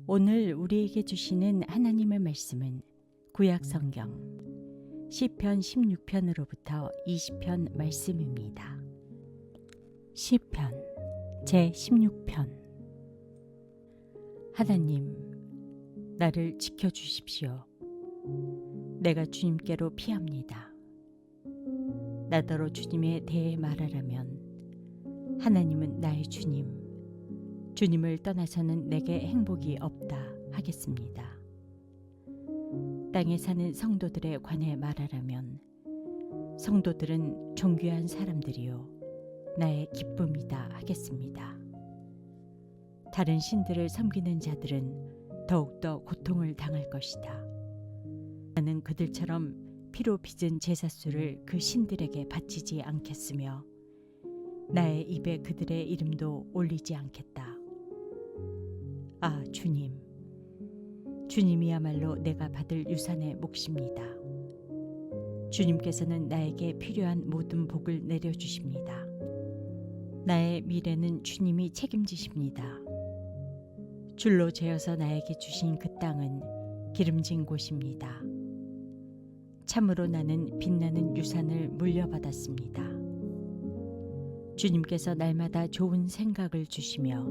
오늘 우리에게 주시는 하나님의 말씀은 구약 성경 시편 16편으로부터 20편 말씀입니다. 시편 제 16편. 하나님, 나를 지켜주십시오. 내가 주님께로 피합니다. 나더러 주님에 대해 말하라면 하나님은 나의 주님, 주님을 떠나서는 내게 행복이 없다 하겠습니다. 땅에 사는 성도들에 관해 말하라면 성도들은 존귀한 사람들이요 나의 기쁨이다 하겠습니다. 다른 신들을 섬기는 자들은 더욱더 고통을 당할 것이다. 나는 그들처럼 피로 빚은 제사수를 그 신들에게 바치지 않겠으며 나의 입에 그들의 이름도 올리지 않겠다. 아, 주님, 주님이야말로 내가 받을 유산의 몫입니다. 주님께서는 나에게 필요한 모든 복을 내려주십니다. 나의 미래는 주님이 책임지십니다. 줄로 재어서 나에게 주신 그 땅은 기름진 곳입니다. 참으로 나는 빛나는 유산을 물려받았습니다. 주님께서 날마다 좋은 생각을 주시며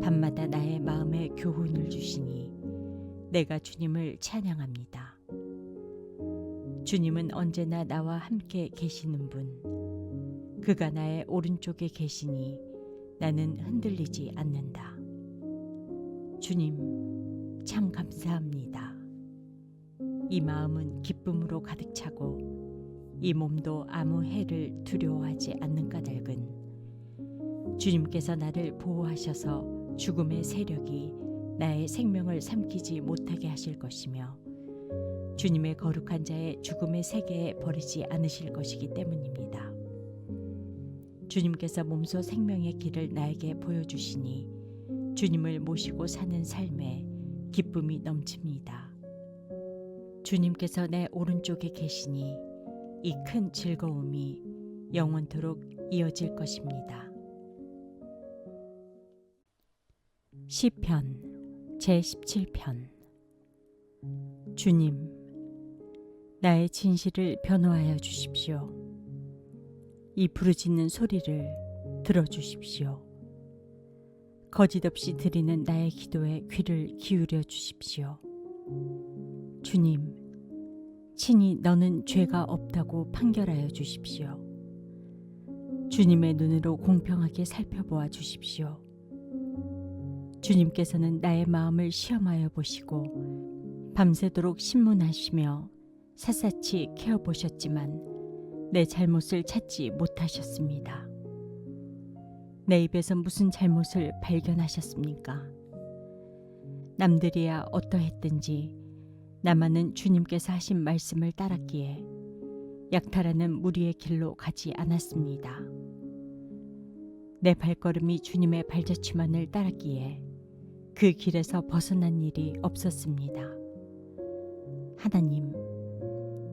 밤마다 나의 마음에 교훈을 주시니 내가 주님을 찬양합니다. 주님은 언제나 나와 함께 계시는 분, 그가 나의 오른쪽에 계시니 나는 흔들리지 않는다. 주님, 참 감사합니다. 이 마음은 기쁨으로 가득 차고 이 몸도 아무 해를 두려워하지 않는 까닭은 주님께서 나를 보호하셔서 죽음의 세력이 나의 생명을 삼키지 못하게 하실 것이며 주님의 거룩한 자의 죽음의 세계에 버리지 않으실 것이기 때문입니다. 주님께서 몸소 생명의 길을 나에게 보여주시니 주님을 모시고 사는 삶에 기쁨이 넘칩니다. 주님께서 내 오른쪽에 계시니 이 큰 즐거움이 영원토록 이어질 것입니다. 시편 제 17편. 주님, 나의 진실을 변호하여 주십시오. 이 부르짖는 소리를 들어주십시오. 거짓없이 드리는 나의 기도에 귀를 기울여 주십시오. 주님, 친히 너는 죄가 없다고 판결하여 주십시오. 주님의 눈으로 공평하게 살펴보아 주십시오. 주님께서는 나의 마음을 시험하여 보시고 밤새도록 신문하시며 샅샅이 캐어보셨지만 내 잘못을 찾지 못하셨습니다. 내 입에서 무슨 잘못을 발견하셨습니까? 남들이야 어떠했든지 나만은 주님께서 하신 말씀을 따랐기에 약탈하는 무리의 길로 가지 않았습니다. 내 발걸음이 주님의 발자취만을 따랐기에 그 길에서 벗어난 일이 없었습니다. 하나님,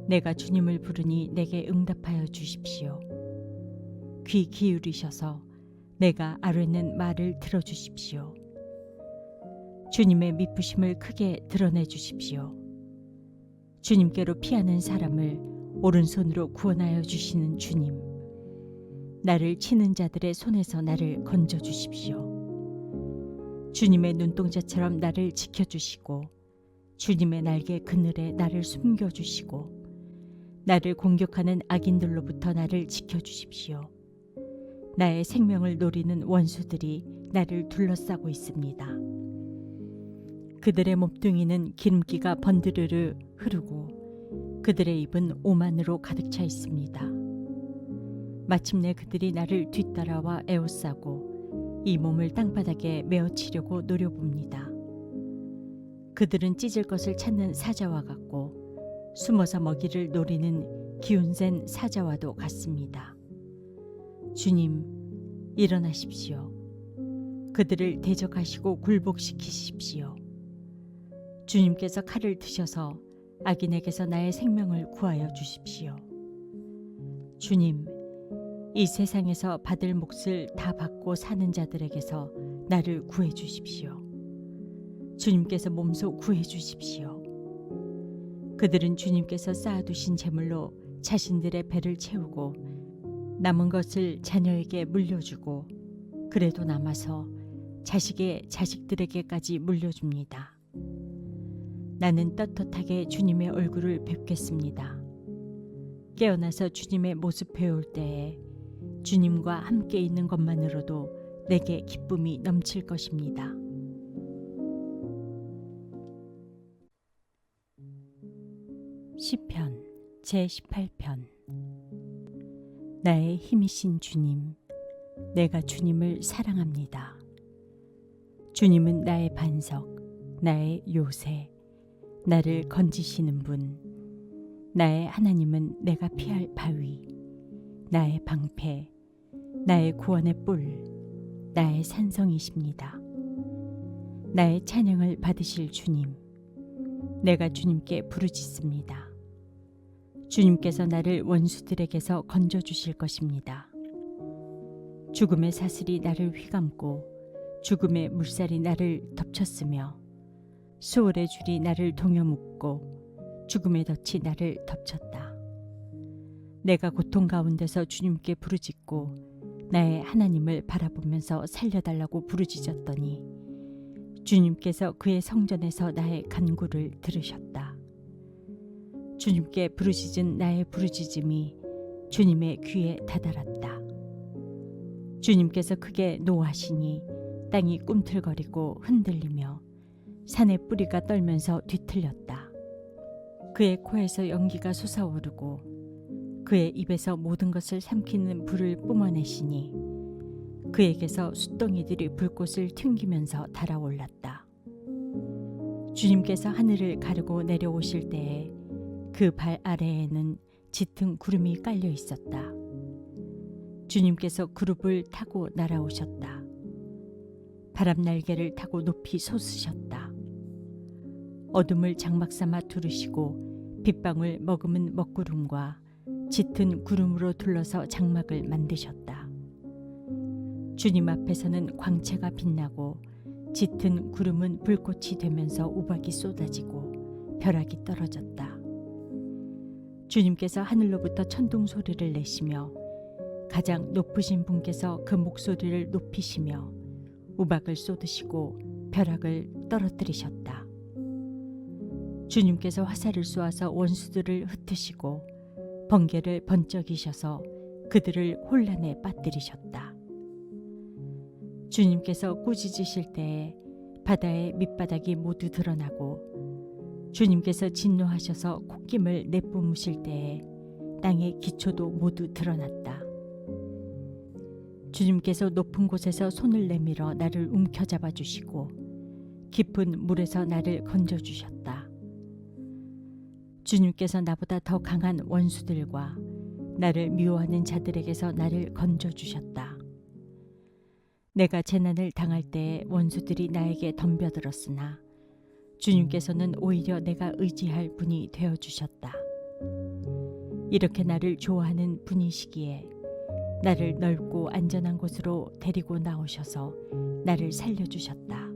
내가 주님을 부르니 내게 응답하여 주십시오. 귀 기울이셔서 내가 아뢰는 말을 들어주십시오. 주님의 미쁘심을 크게 드러내 주십시오. 주님께로 피하는 사람을 오른손으로 구원하여 주시는 주님, 나를 치는 자들의 손에서 나를 건져 주십시오. 주님의 눈동자처럼 나를 지켜주시고 주님의 날개 그늘에 나를 숨겨주시고 나를 공격하는 악인들로부터 나를 지켜주십시오. 나의 생명을 노리는 원수들이 나를 둘러싸고 있습니다. 그들의 몸뚱이는 기름기가 번드르르 흐르고 그들의 입은 오만으로 가득 차 있습니다. 마침내 그들이 나를 뒤따라와 에워싸고 이 몸을 땅바닥에 메어치려고 노려봅니다. 그들은 찢을 것을 찾는 사자와 같고 숨어서 먹이를 노리는 기운센 사자와도 같습니다. 주님, 일어나십시오. 그들을 대적하시고 굴복시키십시오. 주님께서 칼을 드셔서 악인에게서 나의 생명을 구하여 주십시오. 주님, 이 세상에서 받을 몫을 다 받고 사는 자들에게서 나를 구해 주십시오. 주님께서 몸소 구해 주십시오. 그들은 주님께서 쌓아두신 재물로 자신들의 배를 채우고 남은 것을 자녀에게 물려주고 그래도 남아서 자식의 자식들에게까지 물려줍니다. 나는 떳떳하게 주님의 얼굴을 뵙겠습니다. 깨어나서 주님의 모습 배울 때에 주님과 함께 있는 것만으로도 내게 기쁨이 넘칠 것입니다. 시편 제18편. 나의 힘이신 주님, 내가 주님을 사랑합니다. 주님은 나의 반석, 나의 요새, 나를 건지시는 분. 나의 하나님은 내가 피할 바위, 나의 방패, 나의 구원의 뿔, 나의 산성이십니다. 나의 찬양을 받으실 주님, 내가 주님께 부르짖습니다. 주님께서 나를 원수들에게서 건져주실 것입니다. 죽음의 사슬이 나를 휘감고 죽음의 물살이 나를 덮쳤으며 수월의 줄이 나를 동여묶고 죽음의 덫이 나를 덮쳤다. 내가 고통 가운데서 주님께 부르짖고 나의 하나님을 바라보면서 살려달라고 부르짖었더니 주님께서 그의 성전에서 나의 간구를 들으셨다. 주님께 부르짖은 나의 부르짖음이 주님의 귀에 다다랐다. 주님께서 크게 노하시니 땅이 꿈틀거리고 흔들리며 산의 뿌리가 떨면서 뒤틀렸다. 그의 코에서 연기가 솟아오르고 그의 입에서 모든 것을 삼키는 불을 뿜어내시니 그에게서 숫덩이들이 불꽃을 튕기면서 달아올랐다. 주님께서 하늘을 가르고 내려오실 때에 그 발 아래에는 짙은 구름이 깔려 있었다. 주님께서 그룹을 타고 날아오셨다. 바람 날개를 타고 높이 솟으셨다. 어둠을 장막 삼아 두르시고 빗방울 머금은 먹구름과 짙은 구름으로 둘러서 장막을 만드셨다. 주님 앞에서는 광채가 빛나고 짙은 구름은 불꽃이 되면서 우박이 쏟아지고 벼락이 떨어졌다. 주님께서 하늘로부터 천둥 소리를 내시며 가장 높으신 분께서 그 목소리를 높이시며 우박을 쏟으시고 벼락을 떨어뜨리셨다. 주님께서 화살을 쏘아서 원수들을 흩으시고 번개를 번쩍이셔서 그들을 혼란에 빠뜨리셨다. 주님께서 꾸짖으실 때에 바다의 밑바닥이 모두 드러나고 주님께서 진노하셔서 콧김을 내뿜으실 때에 땅의 기초도 모두 드러났다. 주님께서 높은 곳에서 손을 내밀어 나를 움켜잡아 주시고 깊은 물에서 나를 건져주셨다. 주님께서 나보다 더 강한 원수들과 나를 미워하는 자들에게서 나를 건져주셨다. 내가 재난을 당할 때에 원수들이 나에게 덤벼들었으나 주님께서는 오히려 내가 의지할 분이 되어주셨다. 이렇게 나를 좋아하는 분이시기에 나를 넓고 안전한 곳으로 데리고 나오셔서 나를 살려주셨다.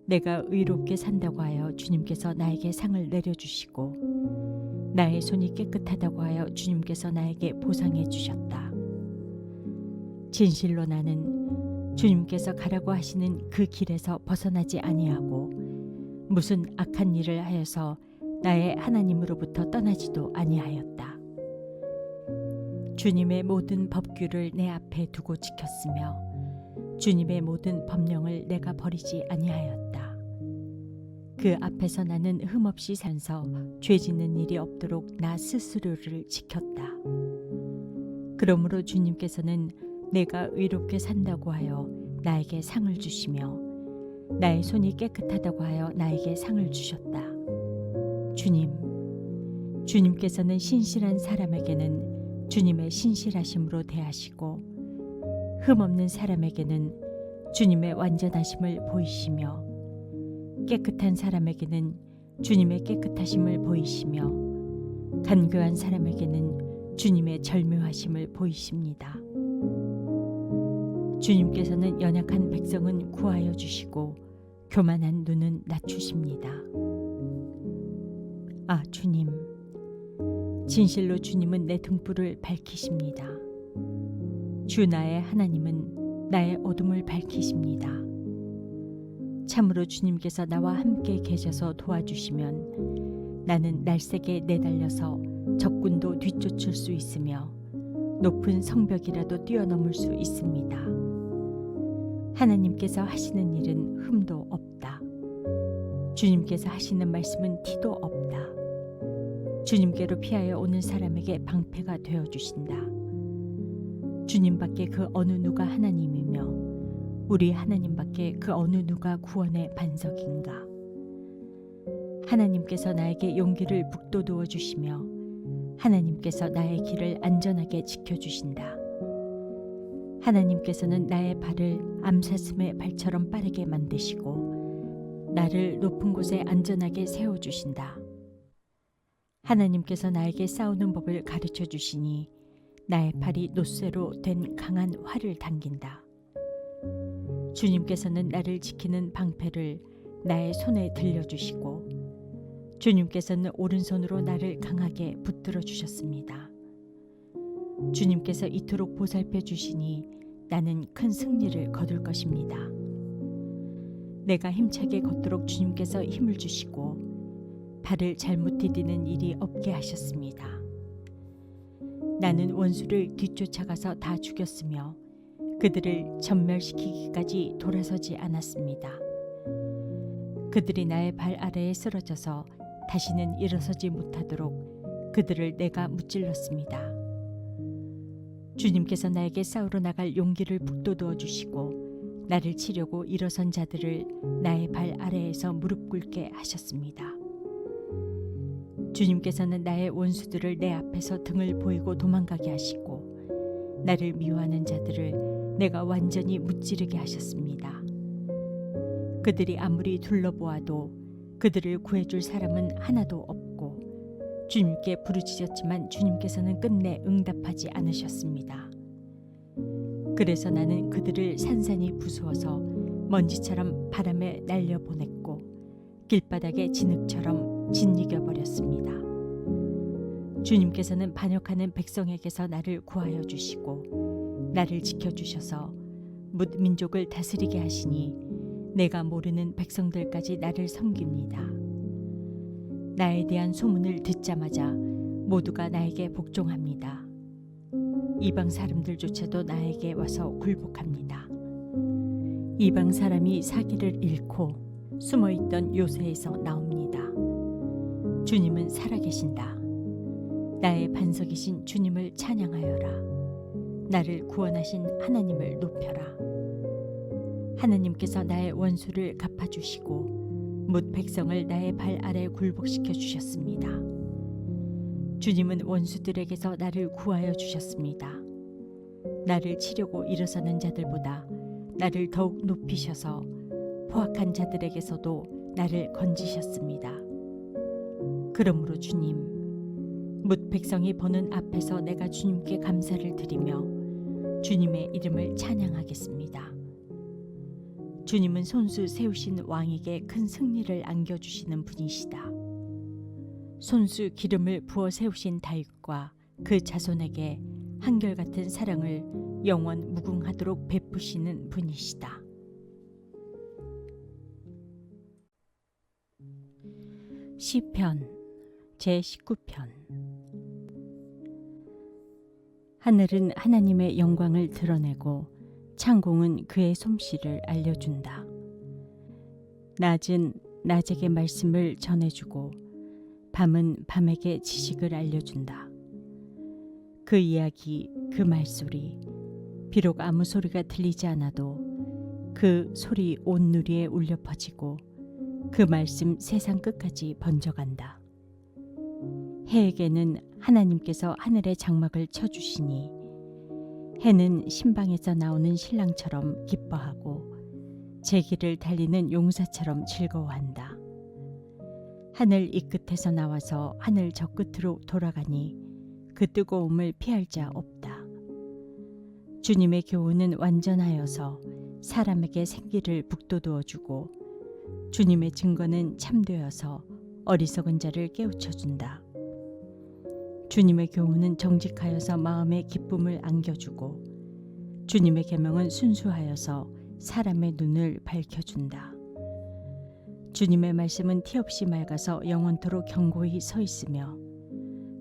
내가 의롭게 산다고 하여 주님께서 나에게 상을 내려주시고 나의 손이 깨끗하다고 하여 주님께서 나에게 보상해 주셨다. 진실로 나는 주님께서 가라고 하시는 그 길에서 벗어나지 아니하고 무슨 악한 일을 하여서 나의 하나님으로부터 떠나지도 아니하였다. 주님의 모든 법규를 내 앞에 두고 지켰으며 주님의 모든 법령을 내가 버리지 아니하였다. 그 앞에서 나는 흠없이 산서 죄 짓는 일이 없도록 나 스스로를 지켰다. 그러므로 주님께서는 내가 의롭게 산다고 하여 나에게 상을 주시며 나의 손이 깨끗하다고 하여 나에게 상을 주셨다. 주님께서는 신실한 사람에게는 주님의 신실하심으로 대하시고 흠없는 사람에게는 주님의 완전하심을 보이시며 깨끗한 사람에게는 주님의 깨끗하심을 보이시며 간교한 사람에게는 주님의 절묘하심을 보이십니다. 주님께서는 연약한 백성은 구하여 주시고 교만한 눈은 낮추십니다. 아, 주님, 진실로 주님은 내 등불을 밝히십니다. 주 나의 하나님은 나의 어둠을 밝히십니다. 참으로 주님께서 나와 함께 계셔서 도와주시면 나는 날쌔게 내달려서 적군도 뒤쫓을 수 있으며 높은 성벽이라도 뛰어넘을 수 있습니다. 하나님께서 하시는 일은 흠도 없다. 주님께서 하시는 말씀은 티도 없다. 주님께로 피하여 오는 사람에게 방패가 되어주신다. 주님밖에 그 어느 누가 하나님이며 우리 하나님밖에 그 어느 누가 구원의 반석인가. 하나님께서 나에게 용기를 북돋워 주시며 하나님께서 나의 길을 안전하게 지켜주신다. 하나님께서는 나의 발을 암사슴의 발처럼 빠르게 만드시고 나를 높은 곳에 안전하게 세워주신다. 하나님께서 나에게 싸우는 법을 가르쳐 주시니 나의 팔이 노쇠로 된 강한 활을 당긴다. 주님께서는 나를 지키는 방패를 나의 손에 들려주시고 주님께서는 오른손으로 나를 강하게 붙들어 주셨습니다. 주님께서 이토록 보살펴 주시니 나는 큰 승리를 거둘 것입니다. 내가 힘차게 걷도록 주님께서 힘을 주시고 발을 잘못 디디는 일이 없게 하셨습니다. 나는 원수를 뒤쫓아가서 다 죽였으며 그들을 전멸시키기까지 돌아서지 않았습니다. 그들이 나의 발 아래에 쓰러져서 다시는 일어서지 못하도록 그들을 내가 무찔렀습니다. 주님께서 나에게 싸우러 나갈 용기를 북돋워 주시고 나를 치려고 일어선 자들을 나의 발 아래에서 무릎 꿇게 하셨습니다. 주님께서는 나의 원수들을 내 앞에서 등을 보이고 도망가게 하시고 나를 미워하는 자들을 내가 완전히 무찌르게 하셨습니다. 그들이 아무리 둘러보아도 그들을 구해줄 사람은 하나도 없고 주님께 부르짖었지만 주님께서는 끝내 응답하지 않으셨습니다. 그래서 나는 그들을 산산이 부수어서 먼지처럼 바람에 날려보냈고 길바닥의 진흙처럼 짓이겨 버렸습니다. 주님께서는 반역하는 백성에게서 나를 구하여 주시고 나를 지켜주셔서 뭇 민족을 다스리게 하시니 내가 모르는 백성들까지 나를 섬깁니다. 나에 대한 소문을 듣자마자 모두가 나에게 복종합니다. 이방 사람들조차도 나에게 와서 굴복합니다. 이방 사람이 사기를 잃고 숨어있던 요새에서 나옵니다. 주님은 살아계신다. 나의 반석이신 주님을 찬양하여라. 나를 구원하신 하나님을 높여라. 하나님께서 나의 원수를 갚아주시고 뭇 백성을 나의 발 아래 굴복시켜 주셨습니다. 주님은 원수들에게서 나를 구하여 주셨습니다. 나를 치려고 일어서는 자들보다 나를 더욱 높이셔서 포악한 자들에게서도 나를 건지셨습니다. 그러므로 주님, 뭇 백성이 보는 앞에서 내가 주님께 감사를 드리며 주님의 이름을 찬양하겠습니다. 주님은 손수 세우신 왕에게 큰 승리를 안겨주시는 분이시다. 손수 기름을 부어 세우신 다윗과 그 자손에게 한결같은 사랑을 영원 무궁하도록 베푸시는 분이시다. 시편 제19편. 하늘은 하나님의 영광을 드러내고 창공은 그의 솜씨를 알려준다. 낮은 낮에게 말씀을 전해주고 밤은 밤에게 지식을 알려준다. 그 이야기, 그 말소리, 비록 아무 소리가 들리지 않아도 그 소리 온 누리에 울려 퍼지고 그 말씀 세상 끝까지 번져간다. 해에게는 하나님께서 하늘의 장막을 쳐주시니 해는 신방에서 나오는 신랑처럼 기뻐하고 제 길을 달리는 용사처럼 즐거워한다. 하늘 이 끝에서 나와서 하늘 저 끝으로 돌아가니 그 뜨거움을 피할 자 없다. 주님의 교훈은 완전하여서 사람에게 생기를 북돋워 주고 주님의 증거는 참되어서 어리석은 자를 깨우쳐준다. 주님의 교훈은 정직하여서 마음의 기쁨을 안겨주고 주님의 계명은 순수하여서 사람의 눈을 밝혀준다. 주님의 말씀은 티없이 맑아서 영원토록 견고히 서 있으며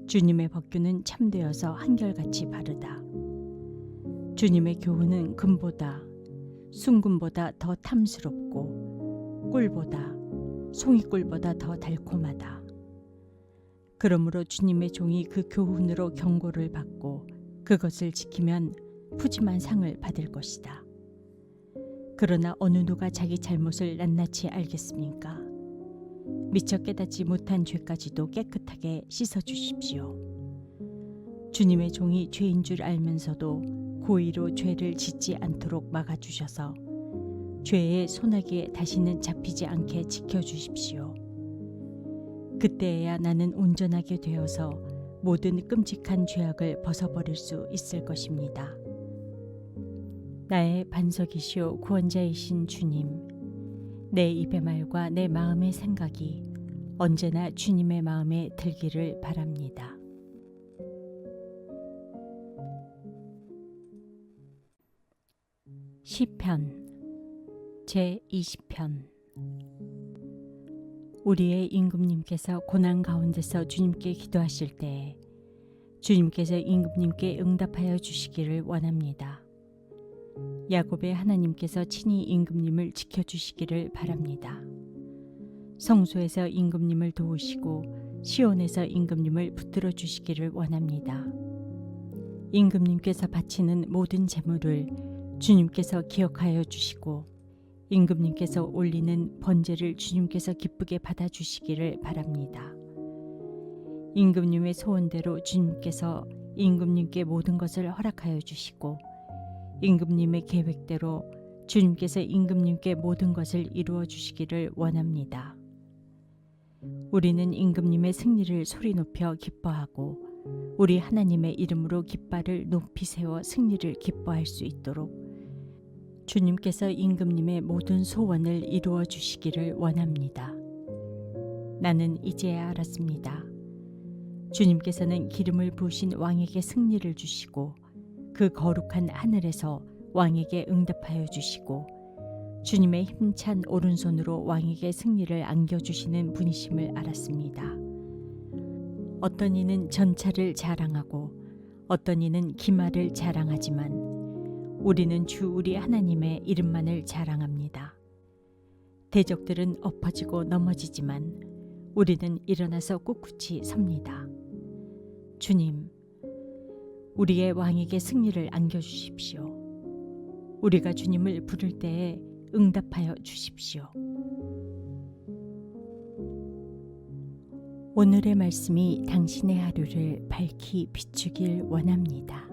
주님의 법규는 참되어서 한결같이 바르다. 주님의 교훈은 금보다 순금보다 더 탐스럽고 꿀보다 송이꿀보다 더 달콤하다. 그러므로 주님의 종이 그 교훈으로 경고를 받고 그것을 지키면 푸짐한 상을 받을 것이다. 그러나 어느 누가 자기 잘못을 낱낱이 알겠습니까? 미처 깨닫지 못한 죄까지도 깨끗하게 씻어주십시오. 주님의 종이 죄인 줄 알면서도 고의로 죄를 짓지 않도록 막아주셔서 죄의 소나기에 다시는 잡히지 않게 지켜주십시오. 그때에야 나는 온전하게 되어서 모든 끔찍한 죄악을 벗어버릴 수 있을 것입니다. 나의 반석이시오 구원자이신 주님, 내 입의 말과 내 마음의 생각이 언제나 주님의 마음에 들기를 바랍니다. 시편 제20편. 우리의 임금님께서 고난 가운데서 주님께 기도하실 때에 주님께서 임금님께 응답하여 주시기를 원합니다. 야곱의 하나님께서 친히 임금님을 지켜주시기를 바랍니다. 성소에서 임금님을 도우시고 시온에서 임금님을 붙들어 주시기를 원합니다. 임금님께서 바치는 모든 제물을 주님께서 기억하여 주시고 임금님께서 올리는 번제를 주님께서 기쁘게 받아주시기를 바랍니다. 임금님의 소원대로 주님께서 임금님께 모든 것을 허락하여 주시고 임금님의 계획대로 주님께서 임금님께 모든 것을 이루어 주시기를 원합니다. 우리는 임금님의 승리를 소리 높여 기뻐하고 우리 하나님의 이름으로 깃발을 높이 세워 승리를 기뻐할 수 있도록 주님께서 임금님의 모든 소원을 이루어 주시기를 원합니다. 나는 이제야 알았습니다. 주님께서는 기름을 부으신 왕에게 승리를 주시고 그 거룩한 하늘에서 왕에게 응답하여 주시고 주님의 힘찬 오른손으로 왕에게 승리를 안겨주시는 분이심을 알았습니다. 어떤 이는 전차를 자랑하고 어떤 이는 기마를 자랑하지만 우리는 주 우리 하나님의 이름만을 자랑합니다. 대적들은 엎어지고 넘어지지만 우리는 일어나서 꿋꿋이 섭니다. 주님, 우리의 왕에게 승리를 안겨주십시오. 우리가 주님을 부를 때에 응답하여 주십시오. 오늘의 말씀이 당신의 하루를 밝히 비추길 원합니다.